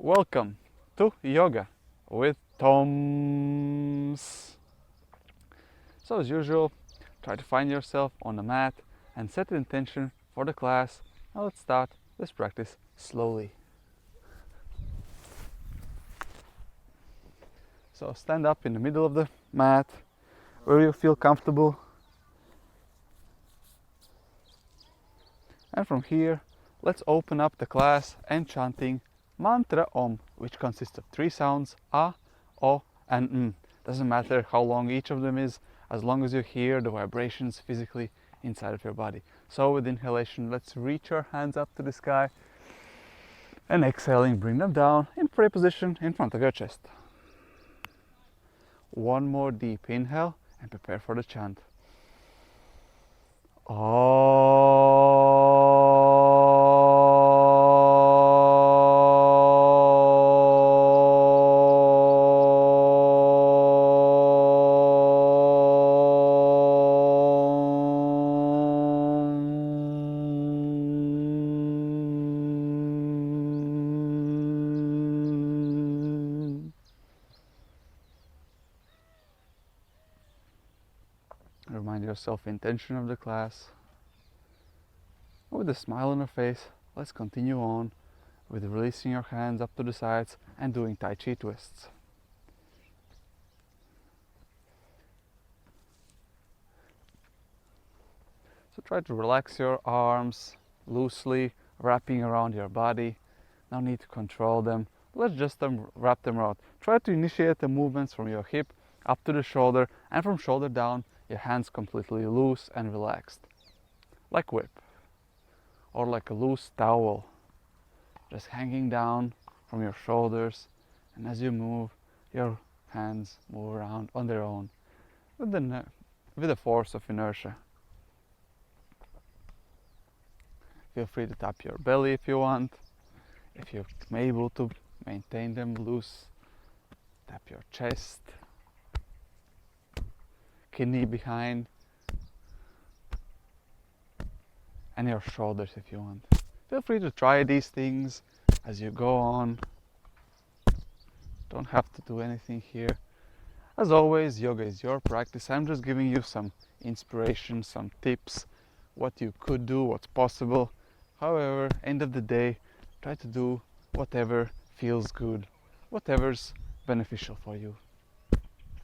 Welcome to Yoga with Toms. So as usual, try to find yourself on the mat and set the intention for the class. Now let's start this practice slowly. So stand up in the middle of the mat where you feel comfortable. And from here, let's open up the class Enchanting Mantra Om, which consists of 3 sounds, A, O and M. Doesn't matter how long each of them is, as long as you hear the vibrations physically inside of your body. So with inhalation, let's reach your hands up to the sky, and exhaling, bring them down in prayer position in front of your chest. One more deep inhale and prepare for the chant. Remind yourself the intention of the class. With a smile on your face, let's continue on with releasing your hands up to the sides and doing Tai Chi twists. So try to relax your arms loosely, wrapping around your body. No need to control them. Let's just wrap them around. Try to initiate the movements from your hip up to the shoulder, and from shoulder down, your hands completely loose and relaxed. Like whip, or like a loose towel, just hanging down from your shoulders, and as you move, your hands move around on their own with the force of inertia. Feel free to tap your belly if you want. If you're able to maintain them loose, tap your chest, kidney behind, and your shoulders if you want. Feel free to try these things as you go on. Don't have to do anything here. As always, yoga is your practice. I'm just giving you some inspiration, some tips, what you could do, what's possible. However, end of the day, try to do whatever feels good, whatever's beneficial for you,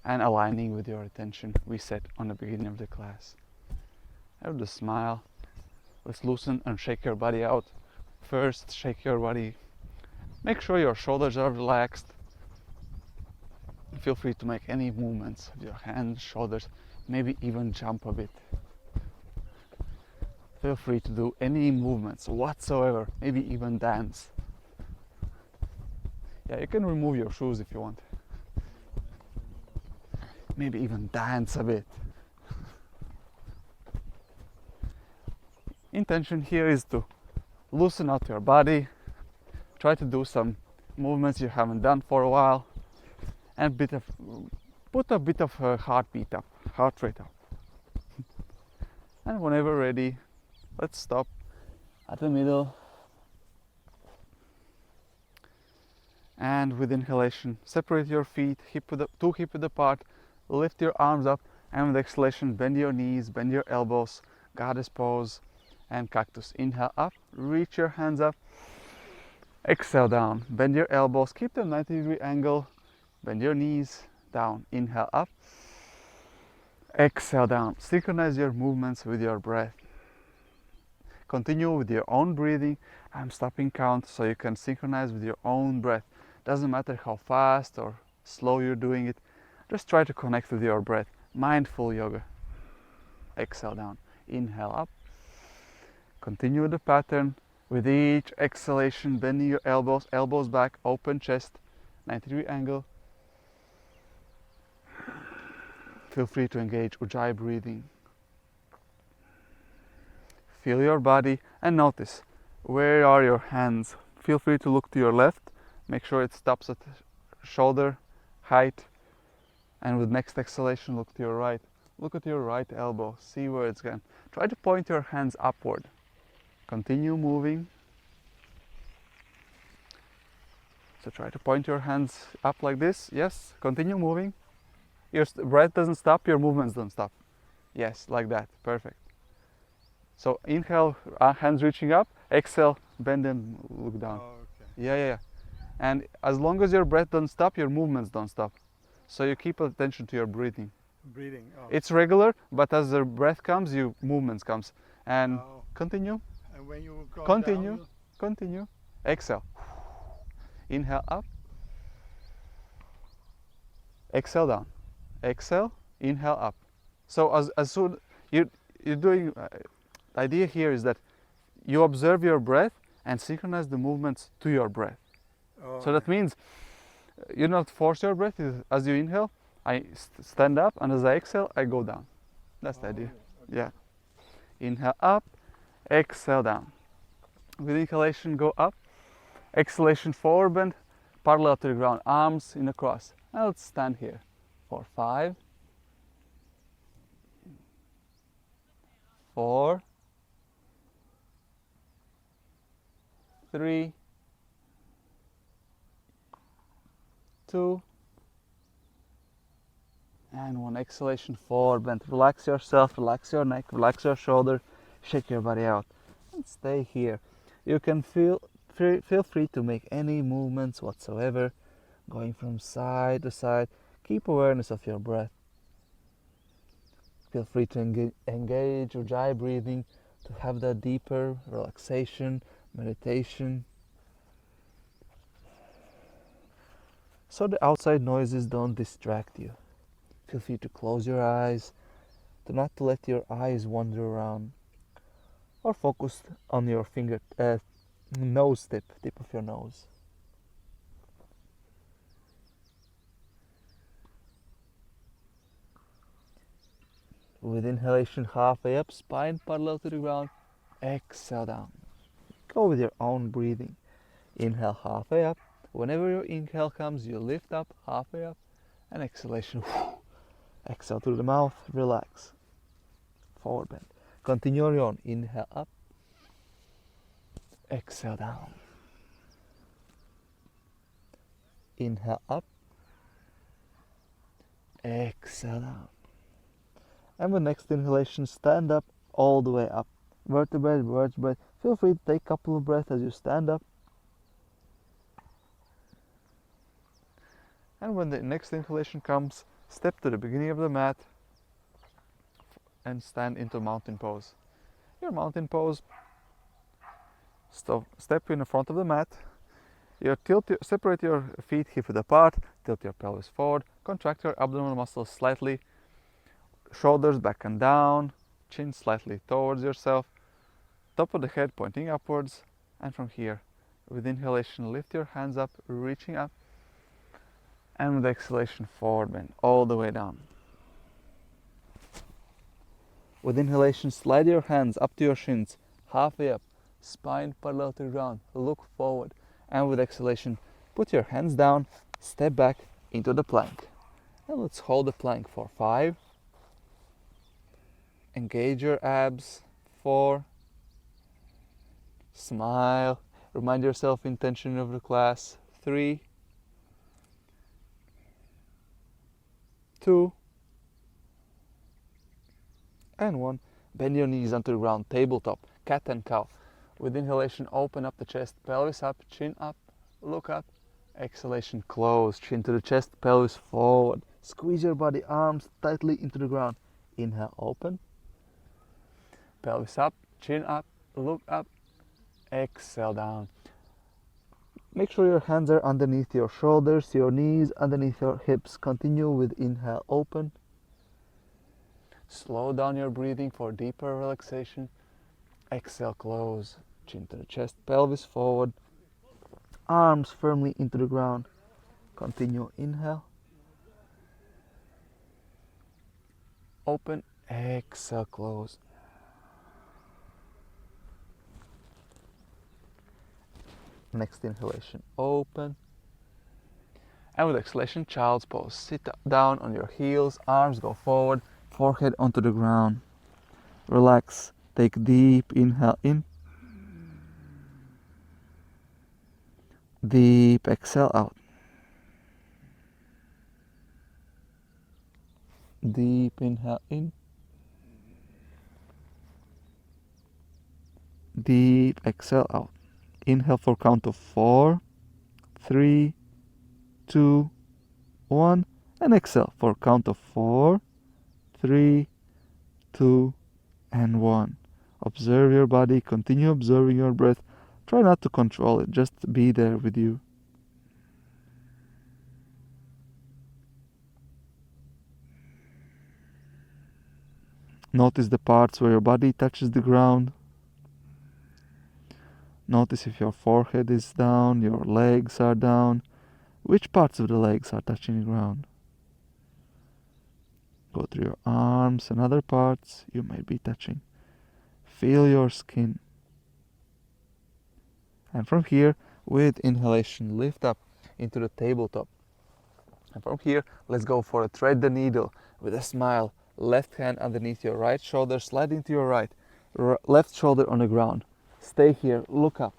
and aligning with your attention we set on the beginning of the class. Have the smile. Let's loosen and shake your body out. First, shake your body. Make sure your shoulders are relaxed. Feel free to make any movements with your hands, shoulders, maybe even jump a bit. Feel free to do any movements whatsoever, maybe even dance. Yeah, you can remove your shoes if you want. Maybe even dance a bit. Intention here is to loosen out your body, try to do some movements you haven't done for a while, and put a bit of heart rate up. And whenever ready, let's stop at the middle. And with inhalation, separate your feet, two hip width apart, lift your arms up, and with exhalation, bend your knees, bend your elbows, goddess pose, and cactus. Inhale up, reach your hands up, exhale down, bend your elbows, keep them 90-degree angle, bend your knees, down, inhale up, exhale down. Synchronize your movements with your breath. Continue with your own breathing. I'm stopping count so you can synchronize with your own breath. Doesn't matter how fast or slow you're doing it, just try to connect with your breath. Mindful yoga. Exhale down, inhale up. Continue the pattern with each exhalation, bending your elbows, elbows back, open chest, 90-degree angle. Feel free to engage Ujjayi breathing. Feel your body and notice, where are your hands? Feel free to look to your left, make sure it stops at shoulder height, and with next exhalation look to your right. Look at your right elbow, see where it's going. Try to point your hands upward. Continue moving. So try to point your hands up like this. Yes, continue moving. Your breath doesn't stop, your movements don't stop. Yes, like that. Perfect. So inhale, hands reaching up. Exhale, bend and look down. Oh, okay. Yeah. And as long as your breath doesn't stop, your movements don't stop. So you keep attention to your breathing. Breathing. Oh. It's regular, but as the breath comes, your movements comes. And Oh. continue. And when you come Continue. down, Continue. Exhale. Inhale up. Exhale down. Exhale. Inhale up. So as soon you're doing, the idea here is that you observe your breath and synchronize the movements to your breath. oh, So that means you not force your breath. As you inhale, I stand up, and as I exhale, I go down. That's the idea. okay. Yeah. Inhale up, exhale down. With inhalation, go up. Exhalation, forward bend, parallel to the ground, arms in a cross. Now let's stand here for 5, 4, 3, 2, and 1. Exhalation, forward bend. Relax yourself, relax your neck, relax your shoulder, shake your body out, and stay here. You can feel free to make any movements whatsoever, going from side to side. Keep awareness of your breath. Feel free to engage Ujjayi breathing to have that deeper relaxation, meditation. So the outside noises don't distract you. Feel free to close your eyes, to not to let your eyes wander around, or focus on your nose tip of your nose. With inhalation, halfway up, spine parallel to the ground. Exhale down. Go with your own breathing. Inhale halfway up. Whenever your inhale comes, you lift up halfway up, and exhalation. Exhale through the mouth. Relax. Forward bend. Continue on your own. Inhale up. Exhale down. Inhale up. Exhale down. And with next inhalation, stand up all the way up. Vertebrae, vertebrae. Feel free to take a couple of breaths as you stand up. And when the next inhalation comes, step to the beginning of the mat and stand into mountain pose. Your mountain pose, step in the front of the mat. Separate your feet hip width apart, tilt your pelvis forward, contract your abdominal muscles slightly, shoulders back and down, chin slightly towards yourself, top of the head pointing upwards, and from here, with inhalation, lift your hands up, reaching up, and with exhalation, forward bend all the way down. With inhalation, slide your hands up to your shins, halfway up, spine parallel to the ground, look forward, and with exhalation, put your hands down, step back into the plank. And let's hold the plank for 5. Engage your abs. 4. Smile. Remind yourself intention of the class. 3. 2. And 1. Bend your knees onto the ground. Tabletop Cat and Cow. With inhalation, open up the chest, pelvis up, chin up, look up. Exhalation, close, chin to the chest, pelvis forward. Squeeze your body, arms tightly into the ground. Inhale, open. Pelvis up, chin up, look up. Exhale down. Make sure your hands are underneath your shoulders, your knees underneath your hips. Continue with inhale, open. Slow down your breathing for deeper relaxation. Exhale, close. Chin to the chest, pelvis forward. Arms firmly into the ground. Continue, inhale. Open, exhale, close. Next inhalation, open. And with exhalation, child's pose. Sit down on your heels, arms go forward, forehead onto the ground. Relax. Take deep inhale in. Deep exhale out. Deep inhale in. Deep exhale out. Inhale for count of 4, 3, 2, 1. And exhale for count of 4, 3, 2, and 1. Observe your body. Continue observing your breath. Try not to control it. Just be there with you. Notice the parts where your body touches the ground. Notice if your forehead is down, your legs are down. Which parts of the legs are touching the ground? Go through your arms and other parts you might be touching. Feel your skin. And from here, with inhalation, lift up into the tabletop. And from here, let's go for a thread the needle with a smile. Left hand underneath your right shoulder, slide into your right. Left shoulder on the ground. Stay here, look up,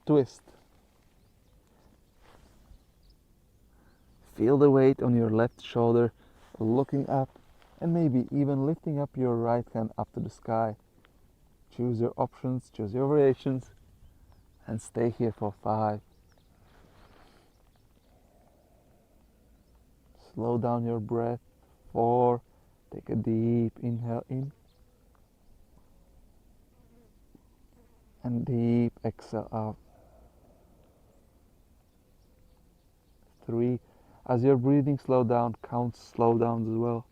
twist. Feel the weight on your left shoulder, looking up, and maybe even lifting up your right hand up to the sky. Choose your options, choose your variations, and stay here for 5. Slow down your breath. 4. Take a deep inhale in. And deep exhale out. 3. As your breathing slow down, count slow downs as well.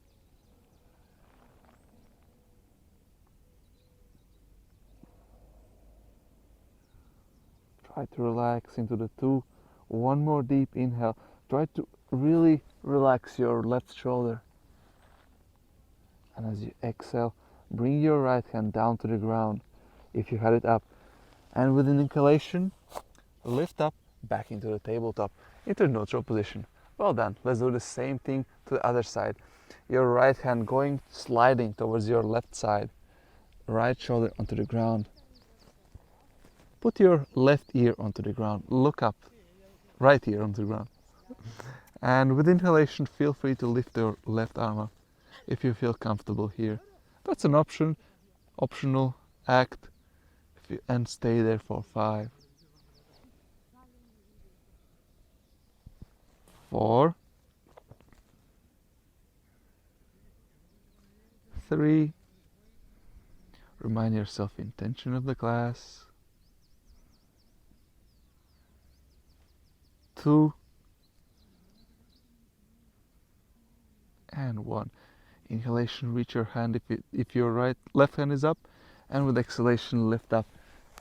Try to relax into the 2. One more deep inhale. Try to really relax your left shoulder. And as you exhale, bring your right hand down to the ground if you had it up. And with an inhalation, lift up back into the tabletop, into neutral position. Well done. Let's do the same thing to the other side. Your right hand going sliding towards your left side. Right shoulder onto the ground. Put your left ear onto the ground. Look up. Right ear onto the ground. And with inhalation, feel free to lift your left arm up if you feel comfortable here. That's an optional act. And stay there for 5. 4. 3. Remind yourself intention of the class. 2. And 1. Inhalation, reach your hand if your left hand is up, and with exhalation, lift up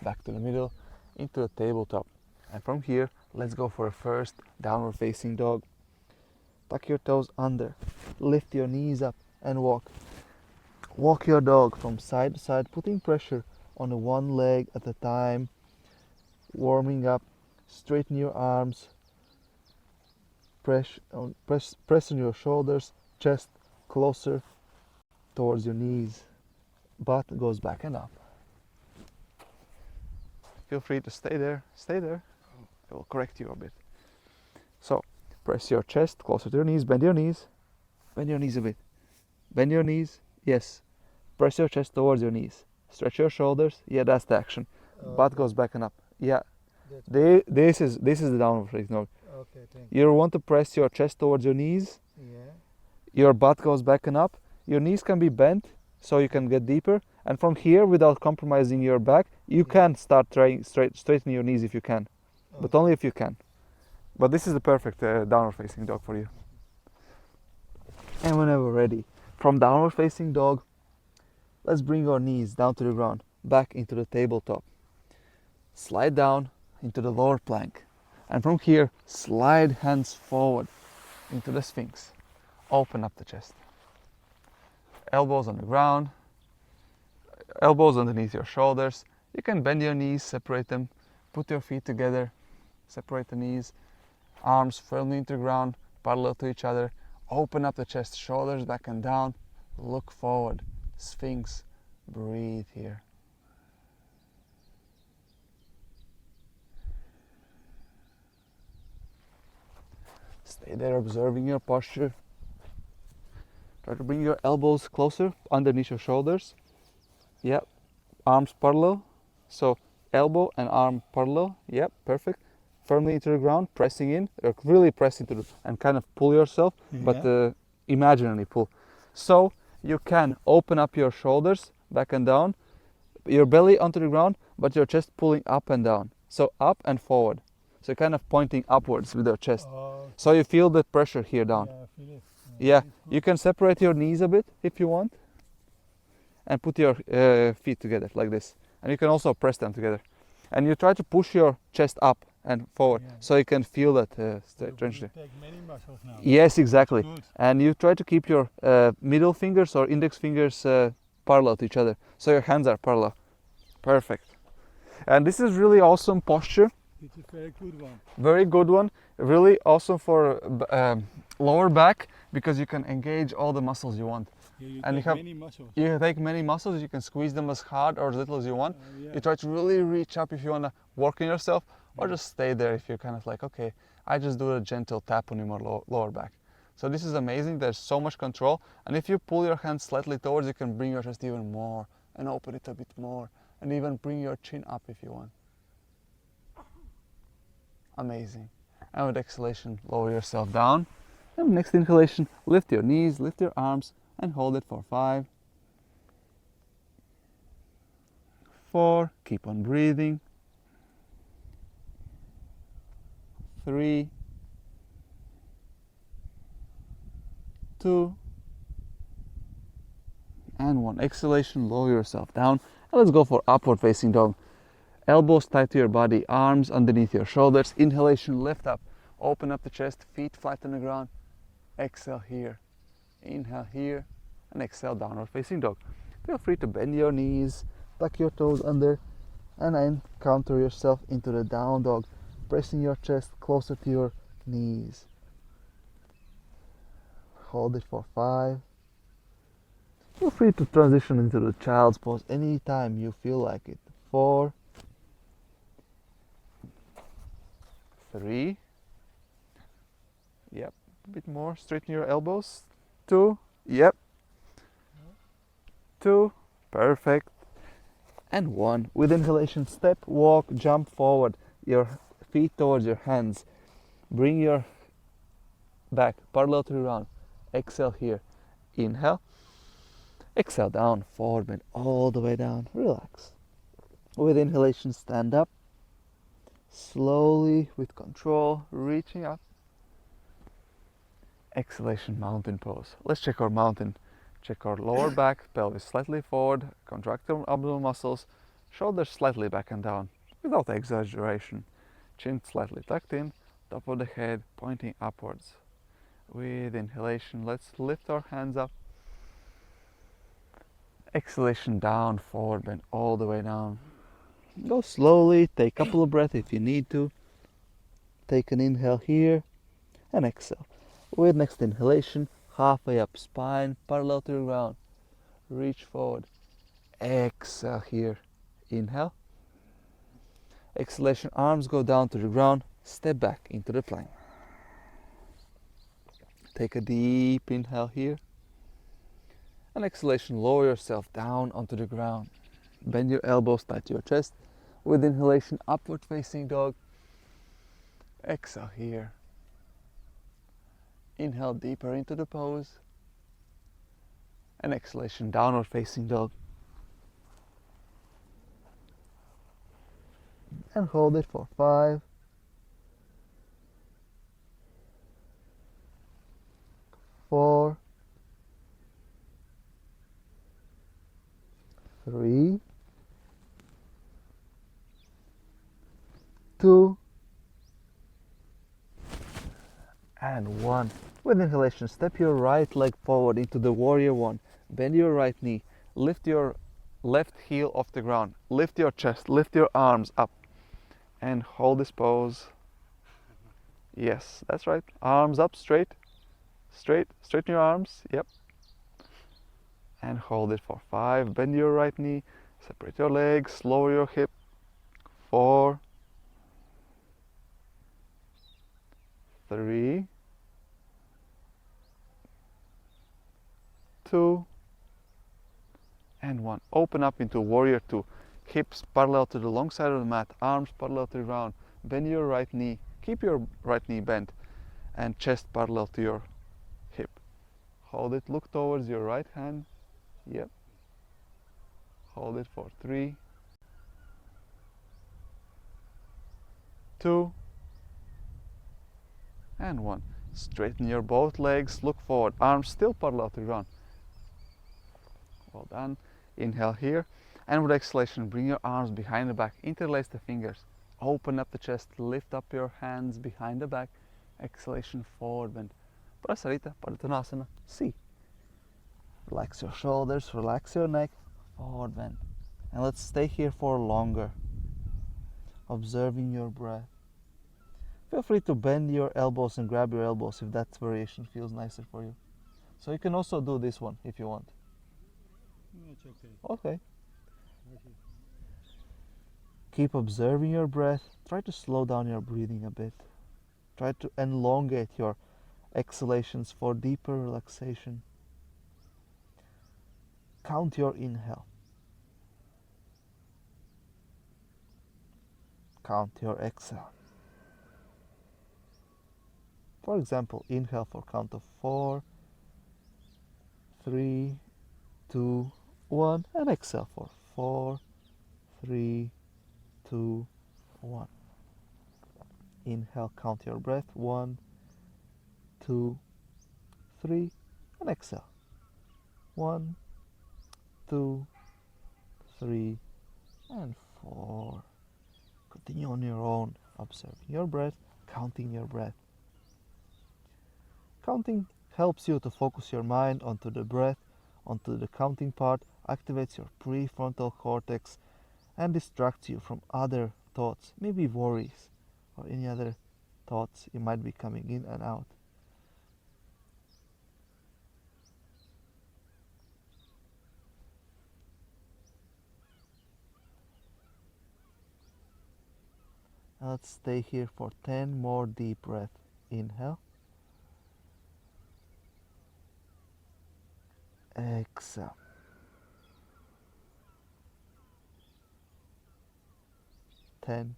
back to the middle into the tabletop. And from here, let's go for a first downward facing dog. Tuck your toes under, lift your knees up and walk. Walk your dog from side to side, putting pressure on one leg at a time, warming up. Straighten your arms, press on your shoulders, chest closer towards your knees. Butt goes back and up. Feel free to stay there. I will correct you a bit. So, press your chest closer to your knees, bend your knees a bit. Bend your knees, yes. Press your chest towards your knees. Stretch your shoulders, yeah, that's the action. Butt goes back and up, yeah. This is the downward facing dog. Okay, thank You want to press your chest towards your knees. Yeah. Your butt goes back and up. Your knees can be bent so you can get deeper. And from here, without compromising your back, you can start trying straighten your knees if you can, but only if you can. But this is the perfect downward facing dog for you. And whenever ready, from downward facing dog, let's bring our knees down to the ground, back into the tabletop. Slide down into the lower plank. And from here, slide hands forward into the Sphinx. Open up the chest. Elbows on the ground. Elbows underneath your shoulders. You can bend your knees, separate them. Put your feet together. Separate the knees. Arms firmly into the ground, parallel to each other. Open up the chest, shoulders back and down. Look forward. Sphinx. Breathe here. Stay there observing your posture. Try to bring your elbows closer underneath your shoulders. Yep. Arms parallel. So elbow and arm parallel. Yep, perfect. Firmly into the ground, pressing in. Really press into and kind of pull yourself, but imaginally pull. So you can open up your shoulders back and down, your belly onto the ground, but your chest pulling up and down. So up and forward. So you're kind of pointing upwards with your chest. Oh, So you feel the pressure here down. yeah, I feel it. Yeah, it's good. you can separate your knees a bit if you want, and put your feet together like this. And you can also press them together. And you try to push your chest up and forward, Yeah. so you can feel that You tension. take many muscles now. Yes, exactly. Good. And you try to keep your middle fingers or index fingers parallel to each other, so your hands are parallel. Perfect. And this is really awesome posture. It's a very good one. Very good one. Really awesome for lower back, because you can engage all the muscles you want. Yeah, you And you take have- many muscles. You take many muscles, you can squeeze them as hard or as little as you want. Yeah. You try to really reach up if you want to work on yourself, or Yeah. just stay there if you're kind of like, okay, I just do a gentle tap on your lower back. So this is amazing. There's so much control. And if you pull your hands slightly towards, you can bring your chest even more and open it a bit more, and even bring your chin up if you want. Amazing. And with exhalation, lower yourself down. And next inhalation, lift your knees, lift your arms, and hold it for 5, 4, keep on breathing, 3, 2, and 1. Exhalation, lower yourself down. And let's go for upward facing dog. Elbows tight to your body, arms underneath your shoulders. Inhalation, lift up, open up the chest, feet flat on the ground. Exhale here, inhale here, and exhale, downward facing dog. Feel free to bend your knees, tuck your toes under, and then counter yourself into the down dog, pressing your chest closer to your knees. Hold it for 5. Feel free to transition into the child's pose anytime you feel like it. 4, 3, yep, a bit more, straighten your elbows. 2, yep, 2, perfect, and 1. With inhalation, step, walk, jump forward, your feet towards your hands. Bring your back parallel to the ground. Exhale here, inhale, exhale down, forward bend all the way down, relax. With inhalation, stand up, slowly, with control, reaching up. Exhalation, mountain pose. Let's check our mountain. Check our lower back, pelvis slightly forward, contract our abdominal muscles, shoulders slightly back and down, without exaggeration. Chin slightly tucked in, top of the head pointing upwards. With inhalation, let's lift our hands up. Exhalation, down, forward bend all the way down. Go slowly, take a couple of breaths if you need to. Take an inhale here and exhale. With next inhalation, halfway up, spine parallel to the ground. Reach forward. Exhale here. Inhale. Exhalation, arms go down to the ground. Step back into the plank. Take a deep inhale here. And exhalation, lower yourself down onto the ground. Bend your elbows tight to your chest. With inhalation, upward facing dog. Exhale here. Inhale deeper into the pose. And exhalation, downward facing dog. And hold it for 5, 4, 3, 2, and 1. With inhalation, step your right leg forward into the warrior 1. Bend your right knee. Lift your left heel off the ground. Lift your chest. Lift your arms up. And hold this pose. Yes, that's right. Arms up, straight. Straight. Straighten your arms. Yep. And hold it for 5. Bend your right knee. Separate your legs. Lower your hip. 4, 3, 2, and 1. Open up into warrior 2. Hips parallel to the long side of the mat, arms parallel to the ground. Bend your right knee, keep your right knee bent, and chest parallel to your hip. Hold it, look towards your right hand. Yep. Hold it for 3, 2, and 1. Straighten your both legs, look forward, arms still parallel to the ground. Well done. Inhale here, and with exhalation bring your arms behind the back, interlace the fingers, open up the chest, lift up your hands behind the back. Exhalation, forward bend. Prasarita Padottanasana C. Relax your shoulders, relax your neck, forward bend. And let's stay here for longer, observing your breath. Feel free to bend your elbows and grab your elbows if that variation feels nicer for you. So you can also do this one if you want. No, it's okay. Okay. Okay. Keep observing your breath. Try to slow down your breathing a bit. Try to elongate your exhalations for deeper relaxation. Count your inhale. Count your exhale. For example, inhale for count of 4, 3, 2, 1, and exhale for 4, 3, 2, 1. Inhale, count your breath, 1, 2, 3, and exhale. 1, 2, 3, and 4. Continue on your own, observing your breath, counting your breath. Counting helps you to focus your mind onto the breath, onto the counting part, activates your prefrontal cortex, and distracts you from other thoughts, maybe worries or any other thoughts you might be coming in and out. Now let's stay here for 10 more deep breaths. Inhale. Exhale. Ten.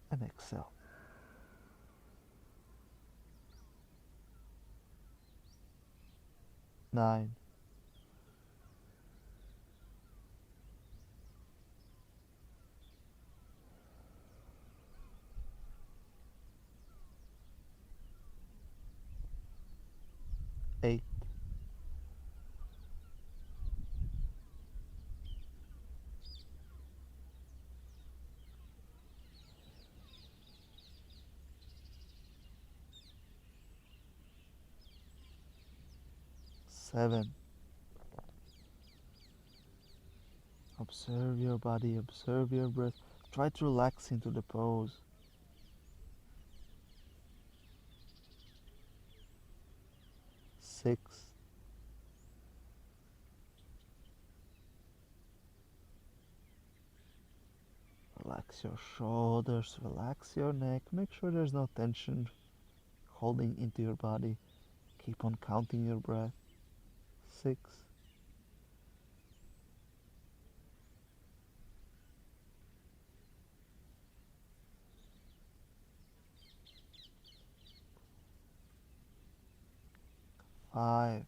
And exhale. 9. 8. 7. Observe your body, observe your breath. Try to relax into the pose. 6. 'Relax your shoulders, relax your neck. Make sure there's no tension holding into your body. Keep on counting your breath. 6. 5.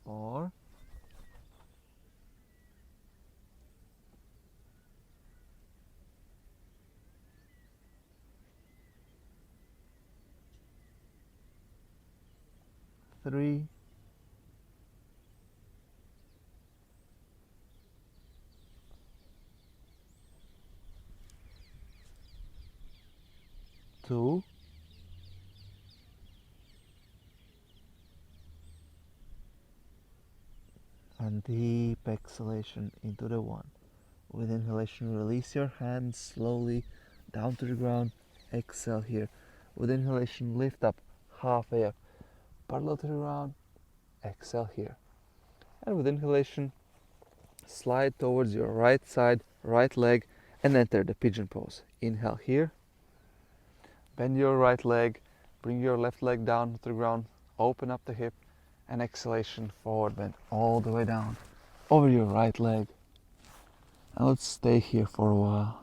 4. 3. 2. And deep exhalation into the 1. With inhalation, release your hands slowly down to the ground. Exhale here. With inhalation, lift up halfway up, parallel to the ground. Exhale here. And with inhalation, slide towards your right side, right leg, and enter the pigeon pose. Inhale here. Bend your right leg, bring your left leg down to the ground, open up the hip, and exhalation forward bend all the way down over your right leg. And let's stay here for a while.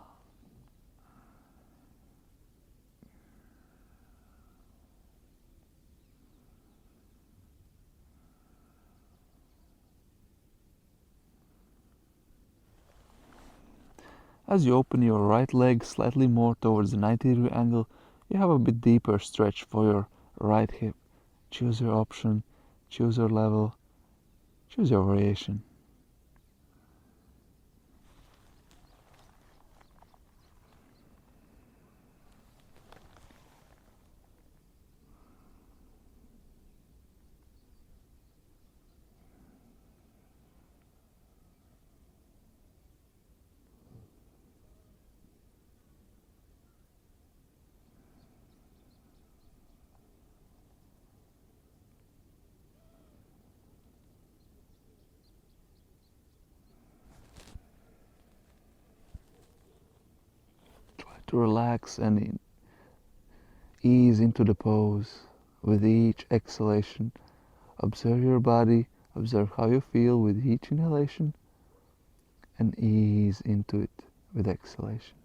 As you open your right leg slightly more towards the 90-degree angle, you have a bit deeper stretch for your right hip. Choose your option, choose your level, choose your variation. To relax and ease into the pose with each exhalation. Observe your body, observe how you feel with each inhalation, and ease into it with exhalation.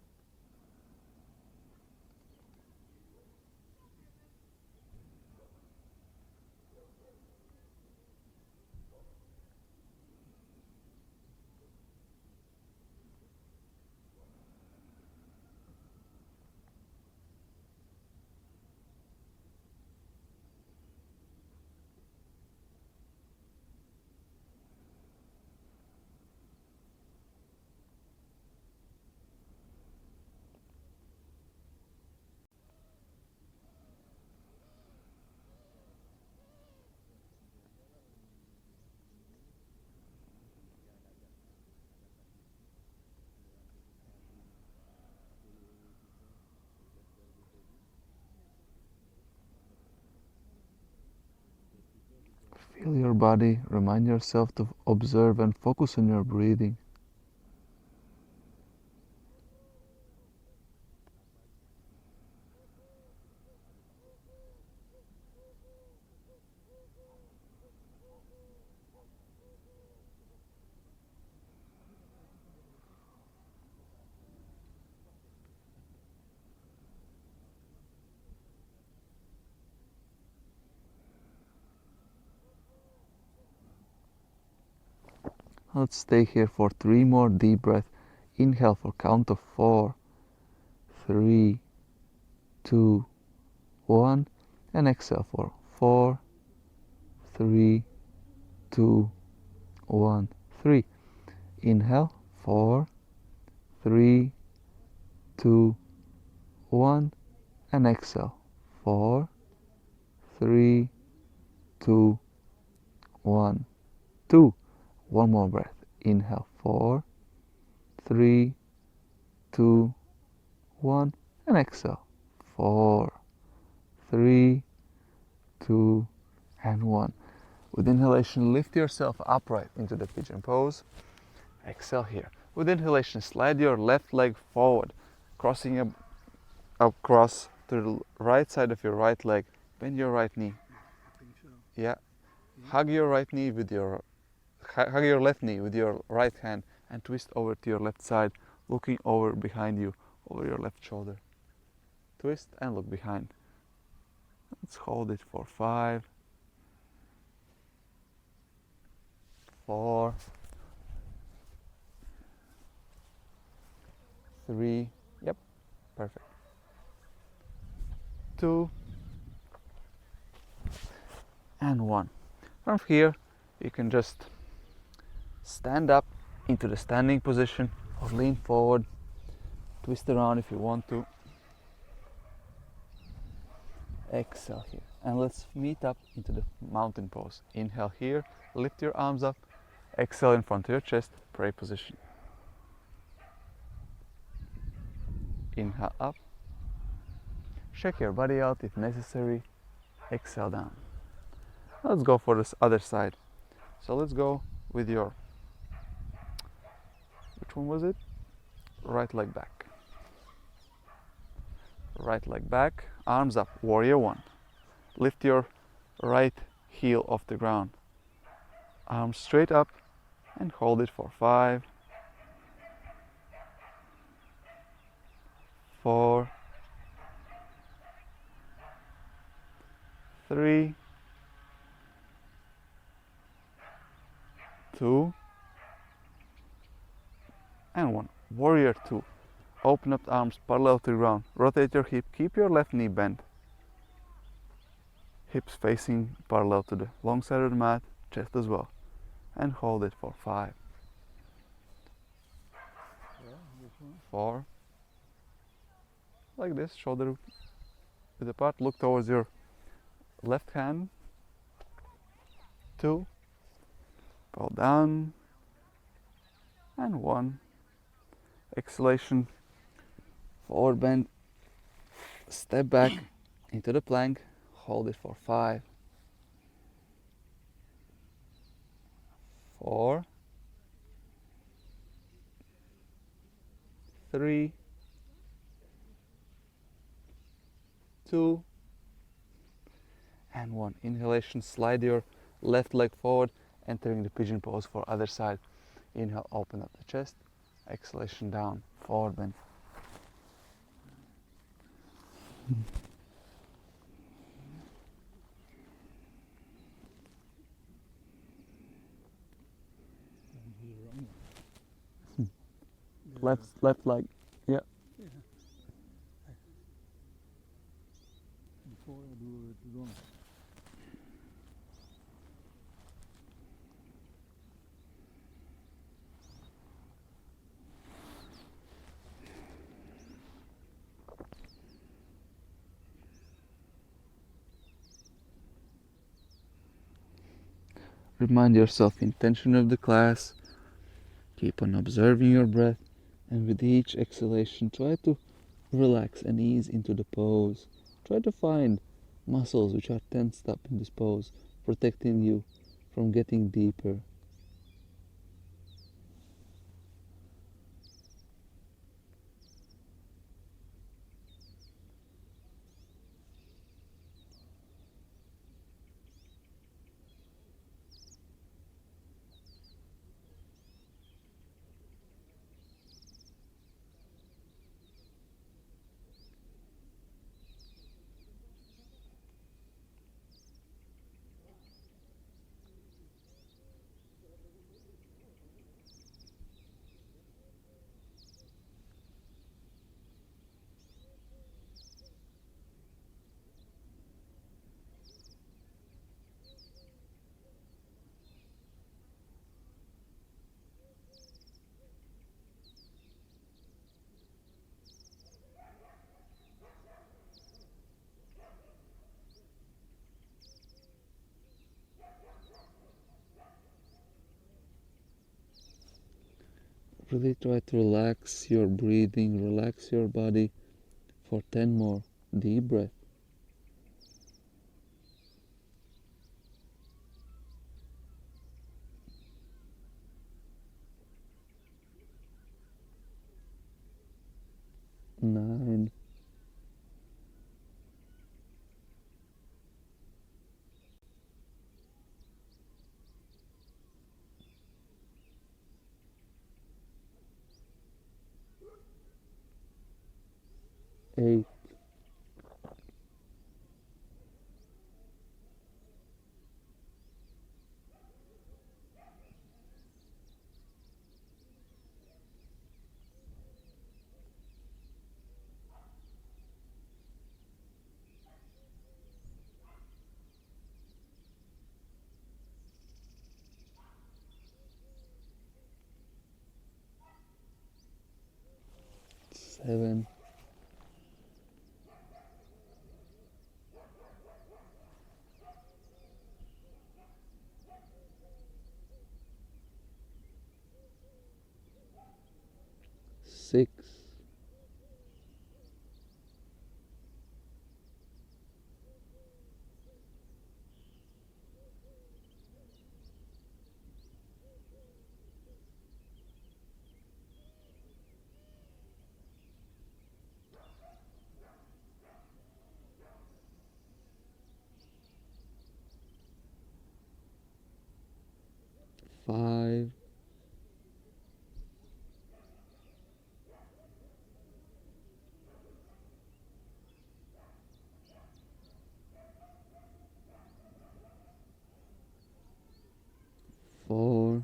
Feel your body, remind yourself to observe and focus on your breathing. Let's stay here for 3 more deep breaths. Inhale for count of 4, 3, 2, 1, and exhale for 4, 3, 2, 1, 3. Inhale, 4, 3, 2, 1, and exhale, 4, 3, 2, 1, 2. One more breath. Inhale, 4, 3, 2, 1, and exhale, 4, 3, 2, and 1. With inhalation, lift yourself upright into the pigeon pose. Exhale here. With inhalation, slide your left leg forward, crossing across to the right side of your right leg. Bend your right knee. I think so. Yeah. Hug your right knee with your hug your left knee with your right hand and twist over to your left side, looking over behind you, over your left shoulder. Twist and look behind. Let's hold it for 5, 4, 3, yep, perfect. 2, and 1. From here, you can just stand up into the standing position or lean forward, twist around if you want to. Exhale here, and let's meet up into the mountain pose. Inhale here, lift your arms up, exhale in front of your chest, pray position. Inhale up, shake your body out if necessary, exhale down. Let's go for this other side. So let's go with your, which one was it? Right leg back. Right leg back, arms up, warrior one. Lift your right heel off the ground. Arms straight up and hold it for 5, 4, 3, 2, and 1. Warrior 2. Open up the arms parallel to the ground. Rotate your hip. Keep your left knee bent. Hips facing parallel to the long side of the mat, chest as well. And hold it for 5, Yeah, this one. 4. Like this, shoulder width apart. Look towards your left hand. 2. Pull down. And 1. Exhalation. Forward bend. Step back into the plank. Hold it for 5, 4, 3, 2, and 1. Inhalation, slide your left leg forward, entering the pigeon pose for other side. Inhale, open up the chest. Exhalation, down, forward bend. And here wrong. Left leg. Yeah. Yeah. Before I do it wrong. Remind yourself intention of the class. Keep on observing your breath, and with each exhalation try to relax and ease into the pose. Try to find muscles which are tensed up in this pose, protecting you from getting deeper. Really try to relax your breathing, relax your body for 10 more deep breaths. Nine, 8, 7, 6, 5, 5, 4,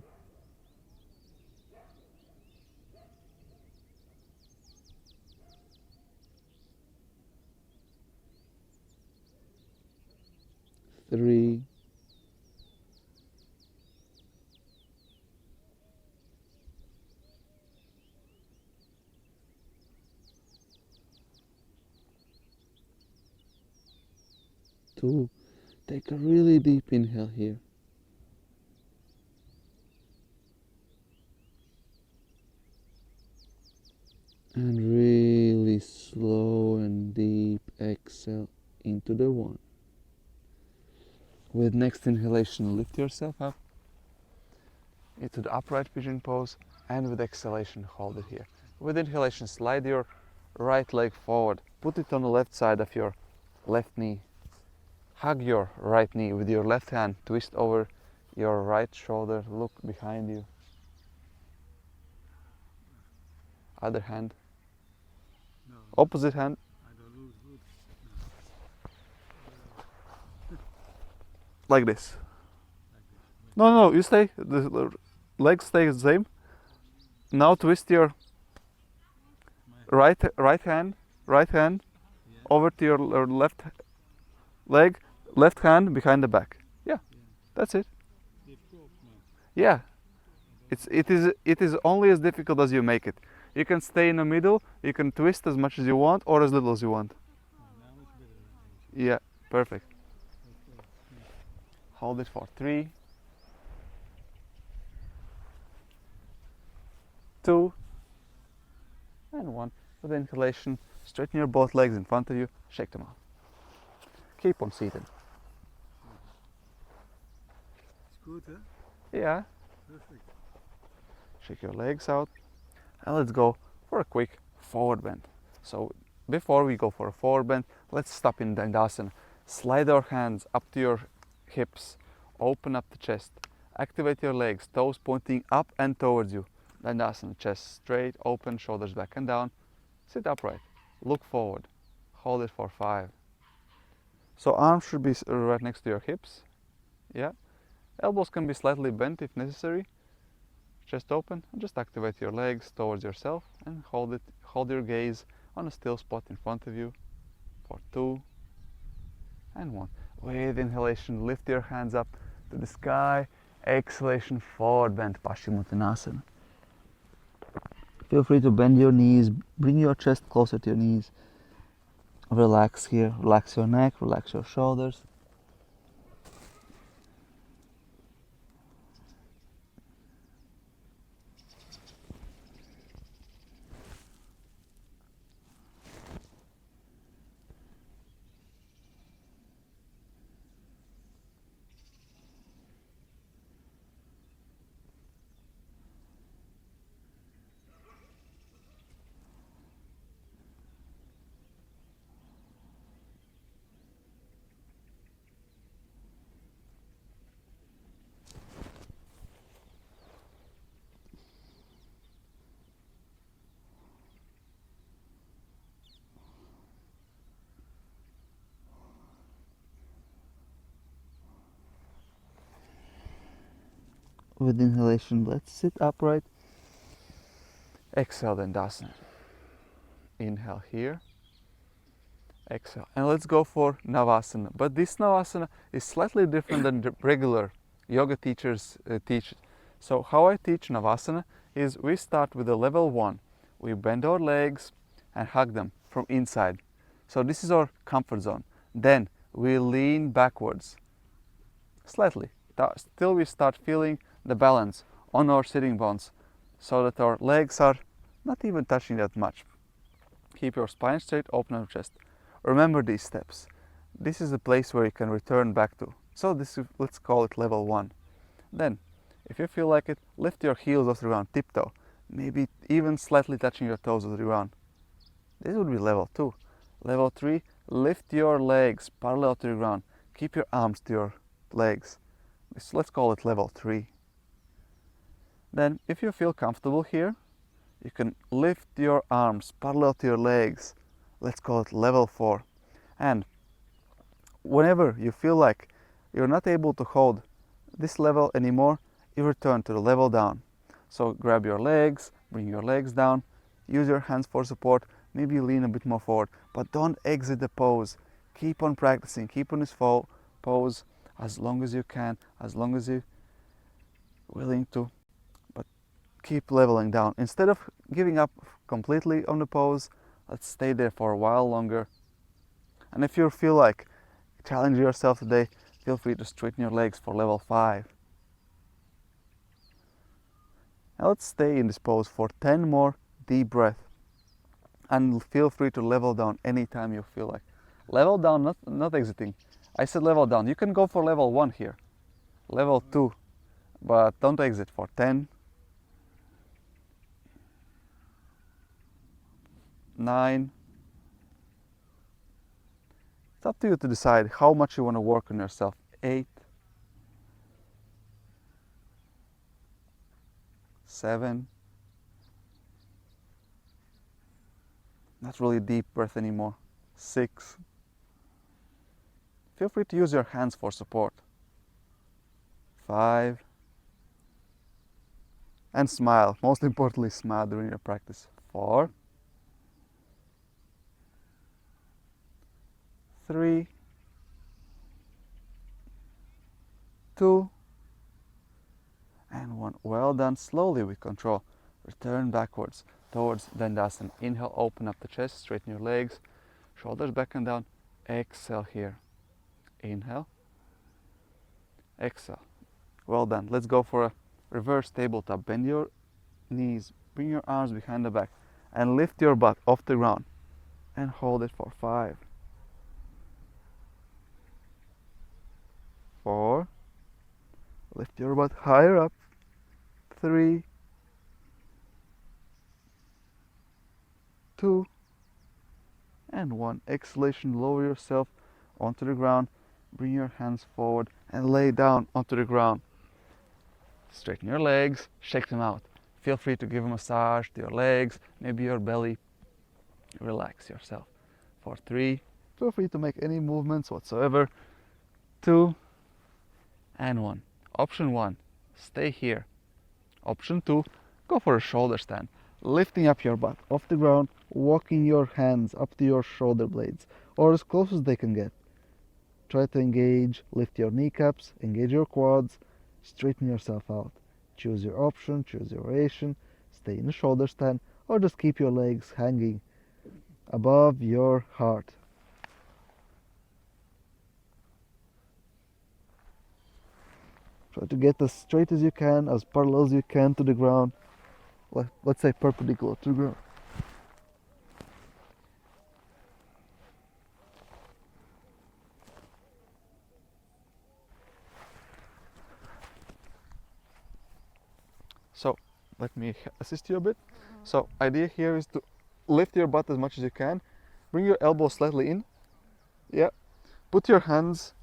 3, 2. Take a really deep inhale here. And really slow and deep exhale into the 1. With next inhalation, lift yourself up into the upright pigeon pose, and with exhalation, hold it here. With inhalation, slide your right leg forward, put it on the left side of your left knee. Hug your right knee with your left hand, twist over your right shoulder, look behind you. Other hand. No, Opposite hand. I don't lose good. Like this. Like this. No, you stay. The legs stay the same. Now twist your right hand Yeah. over to your left leg, left hand behind the back. Yeah, that's it. Difficult, man. Yeah, it is only as difficult as you make it. You can stay in the middle. You can twist as much as you want or as little as you want. Now it's better. Yeah, perfect. Okay. Hold it for 3, 2, and 1. With inhalation, straighten your both legs in front of you. Shake them out. Keep on seated. It's good, huh? Yeah. Perfect. Shake your legs out. And let's go for a quick forward bend. So before we go for a forward bend, let's stop in Dandasana. Slide our hands up to your hips. Open up the chest. Activate your legs, toes pointing up and towards you. Dandasana, chest straight, open, shoulders back and down. Sit upright. Look forward. Hold it for 5. So arms should be right next to your hips. Yeah. Elbows can be slightly bent if necessary. Chest open, and just activate your legs towards yourself and hold your gaze on a still spot in front of you for 2 and 1. With inhalation, lift your hands up to the sky. Exhalation, forward bend, Paschimottanasana. Feel free to bend your knees, bring your chest closer to your knees. Relax here, relax your neck, relax your shoulders. With inhalation, let's sit upright. Exhale, Dandasana. Inhale here. Exhale. And let's go for Navasana. But this Navasana is slightly different than the regular yoga teachers teach. So how I teach Navasana is we start with a level 1. We bend our legs and hug them from inside. So this is our comfort zone. Then we lean backwards slightly till we start feeling the balance on our sitting bones so that our legs are not even touching that much. Keep your spine straight, open your chest. Remember these steps. This is the place where you can return back to. So this is, let's call it level 1. Then, if you feel like it, lift your heels off the ground, tiptoe. Maybe even slightly touching your toes off the ground. This would be level 2. Level 3, lift your legs parallel to the ground. Keep your arms to your legs. Let's call it level 3. Then if you feel comfortable here, you can lift your arms parallel to your legs. Let's call it level 4. And whenever you feel like you're not able to hold this level anymore, you return to the level down. So grab your legs, bring your legs down, use your hands for support, maybe lean a bit more forward, but don't exit the pose. Keep on practicing, keep on this pose as long as you can, as long as you're willing to, but keep leveling down. Instead of giving up completely on the pose, let's stay there for a while longer. And if you feel like challenging yourself today, feel free to straighten your legs for level 5. Now let's stay in this pose for 10 more deep breaths. And feel free to level down anytime you feel like. Level down, not exiting. I said level down. You can go for level 1 here, level 2, but don't exit for 10, 9. It's up to you to decide how much you want to work on yourself. 8, 7. Not really deep breath anymore. 6. Feel free to use your hands for support. 5. And smile. Most importantly, smile during your practice. 4. 3. 2. And 1. Well done. Slowly with control. Return backwards towards Dandasana. Inhale, open up the chest, straighten your legs, shoulders back and down. Exhale here. Inhale. Exhale. Well done. Let's go for a reverse tabletop. Bend your knees, bring your arms behind the back, and lift your butt off the ground. And hold it for 5. 4. Lift your butt higher up. 3. 2. And 1. Exhalation, lower yourself onto the ground. Bring your hands forward and lay down onto the ground. Straighten your legs, shake them out. Feel free to give a massage to your legs, maybe your belly. Relax yourself. For 3. Feel free to make any movements whatsoever. 2. And 1. Option 1, stay here. Option 2, go for a shoulder stand. Lifting up your butt off the ground, walking your hands up to your shoulder blades, or as close as they can get. Try to engage, lift your kneecaps, engage your quads, straighten yourself out. Choose your option, choose your variation, stay in the shoulder stand, or just keep your legs hanging above your heart. Try to get as straight as you can, as parallel as you can to the ground. Let's say perpendicular to the ground. So let me assist you a bit. So idea here is to lift your butt as much as you can. Bring your elbows slightly in. Yeah. Put your hands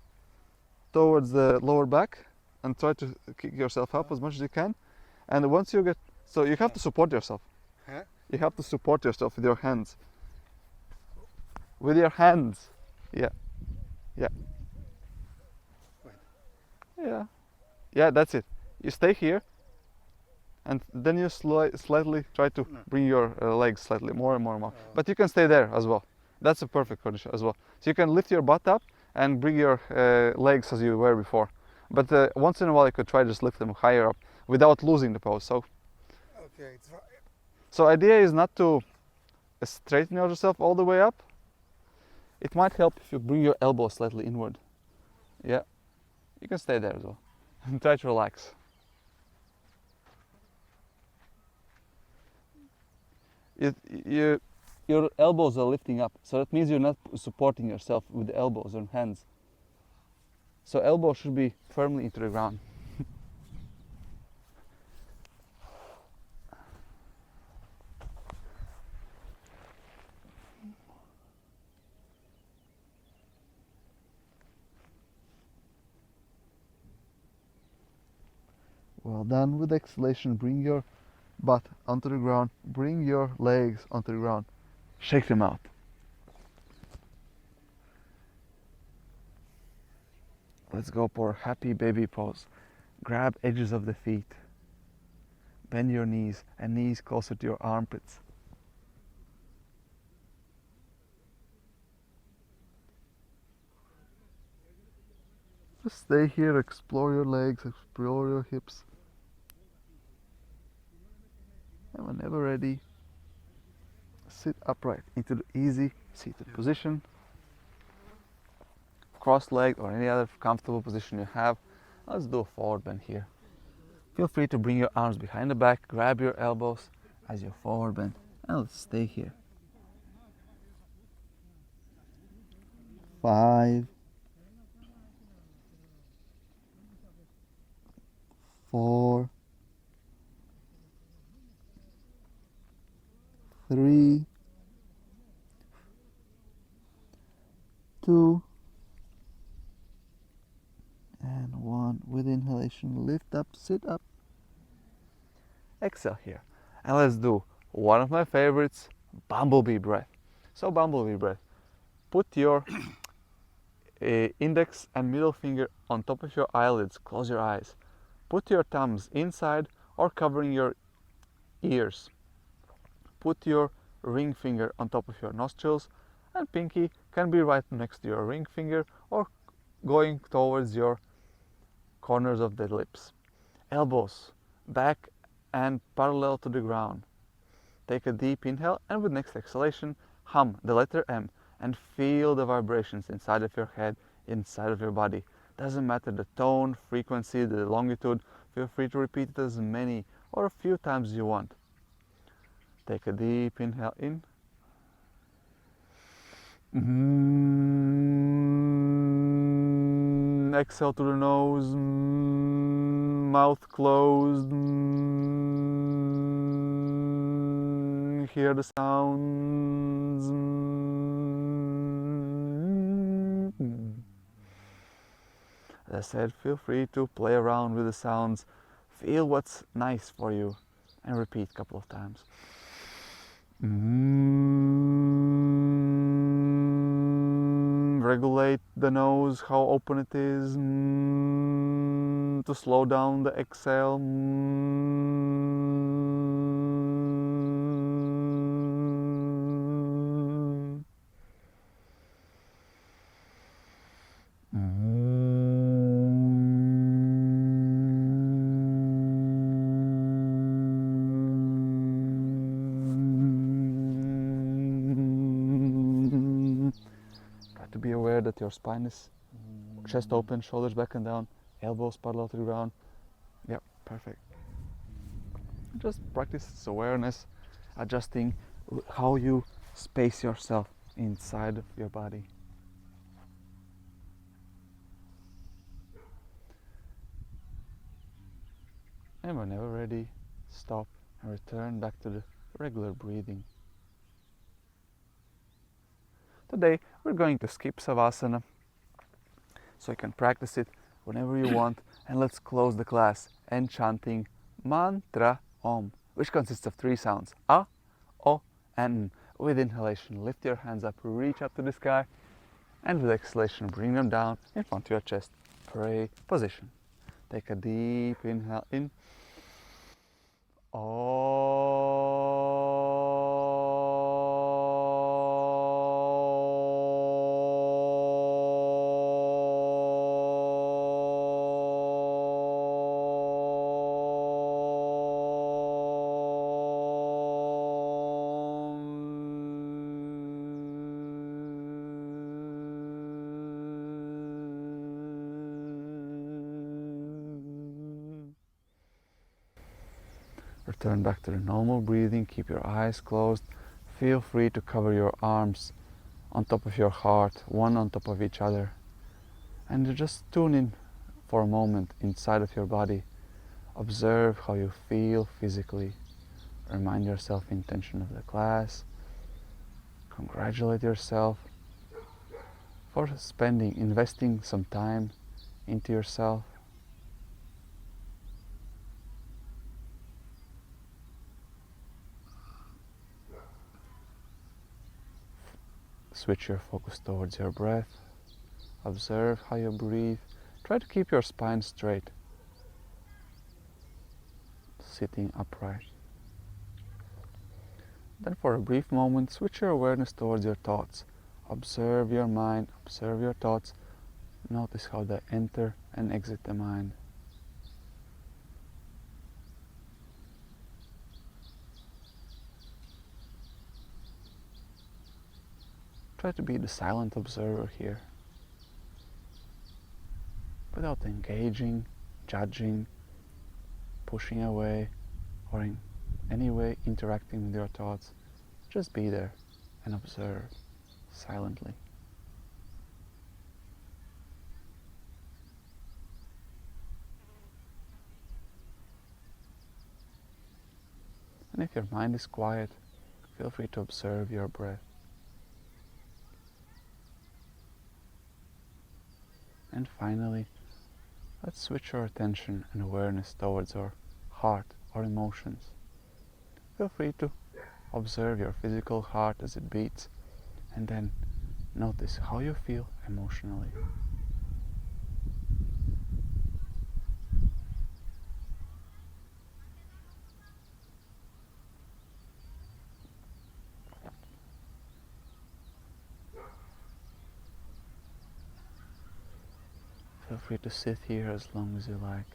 towards the lower back and try to kick yourself up as much as you can. And once you get, so you have to support yourself. Huh? You have to support yourself with your hands. With your hands. Yeah. Yeah. Wait. Yeah. Yeah, that's it. You stay here. And then you slightly try to bring your legs slightly more and more and more. But you can stay there as well. That's a perfect condition as well. So you can lift your butt up and bring your legs as you were before. But once in a while you could try to just lift them higher up without losing the pose. So Okay, it's fine. So idea is not to straighten yourself all the way up. It might help if you bring your elbows slightly inward. Yeah, you can stay there as well. And try to relax. Your elbows are lifting up, so that means you're not supporting yourself with the elbows and hands. So elbows should be firmly into the ground. Well done. With exhalation, bring your butt onto the ground. Bring your legs onto the ground. Shake them out. Let's go for happy baby pose. Grab edges of the feet. Bend your knees and knees closer to your armpits. Just stay here, explore your legs, explore your hips. And whenever ready, sit upright into the easy seated position. Cross-legged or any other comfortable position you have. Let's do a forward bend here. Feel free to bring your arms behind the back, grab your elbows as you forward bend, and let's stay here. 5, 4, 3, 2, and 1. With inhalation, lift up, sit up. Exhale here. And let's do one of my favorites, Bumble Bee Breath. So Bumble Bee Breath. Put your index and middle finger on top of your eyelids. Close your eyes. Put your thumbs inside or covering your ears. Put your ring finger on top of your nostrils, and pinky can be right next to your ring finger or going towards your corners of the lips. Elbows back and parallel to the ground. Take a deep inhale, and with next exhalation, hum the letter M and feel the vibrations inside of your head, inside of your body. Doesn't matter the tone, frequency, the longitude. Feel free to repeat it as many or a few times as you want. Take a deep inhale in. Exhale through the nose, mouth closed. Hear the sounds. As I said, feel free to play around with the sounds. Feel what's nice for you and repeat a couple of times. Regulate the nose, how open it is, to slow down the exhale. To be aware that your spine is chest open, shoulders back and down, elbows parallel to the ground. Yeah, perfect. Just practice this awareness, adjusting how you space yourself inside of your body. And whenever ready, stop and return back to the regular breathing. Today we're going to skip Savasana, so you can practice it whenever you want. And let's close the class Enchanting Mantra Om, which consists of 3 sounds, A, O, and N. With inhalation, lift your hands up, reach up to the sky, and with exhalation, bring them down in front of your chest. Pray position. Take a deep inhale in. Return back to the normal breathing, keep your eyes closed. Feel free to cover your arms on top of your heart, one on top of each other. And just tune in for a moment inside of your body. Observe how you feel physically. Remind yourself the intention of the class. Congratulate yourself for investing some time into yourself. Switch your focus towards your breath. Observe how you breathe. Try to keep your spine straight, sitting upright. Then for a brief moment, switch your awareness towards your thoughts. Observe your mind, observe your thoughts. Notice how they enter and exit the mind. Try to be the silent observer here, without engaging, judging, pushing away, or in any way interacting with your thoughts. Just be there and observe silently. And if your mind is quiet, feel free to observe your breath. And finally, let's switch our attention and awareness towards our heart or emotions. Feel free to observe your physical heart as it beats, and then notice how you feel emotionally. Feel free to sit here as long as you like.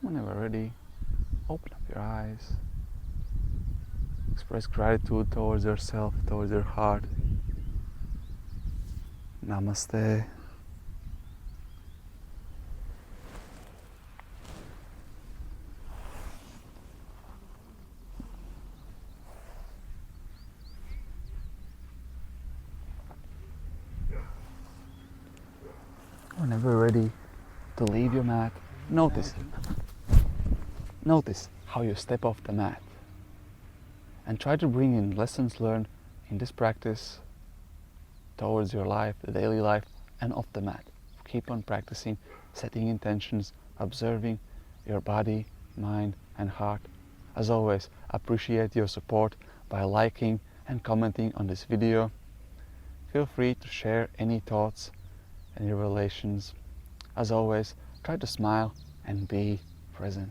Whenever ready, open up your eyes. Express gratitude towards yourself, towards your heart. Namaste. Whenever ready to leave your mat, notice how you step off the mat. And try to bring in lessons learned in this practice towards your life, the daily life, and off the mat. Keep on practicing, setting intentions, observing your body, mind, and heart. As always, appreciate your support by liking and commenting on this video. Feel free to share any thoughts, any relations. As always, try to smile and be present.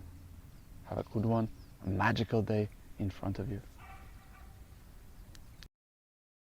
Have a good one, a magical day in front of you.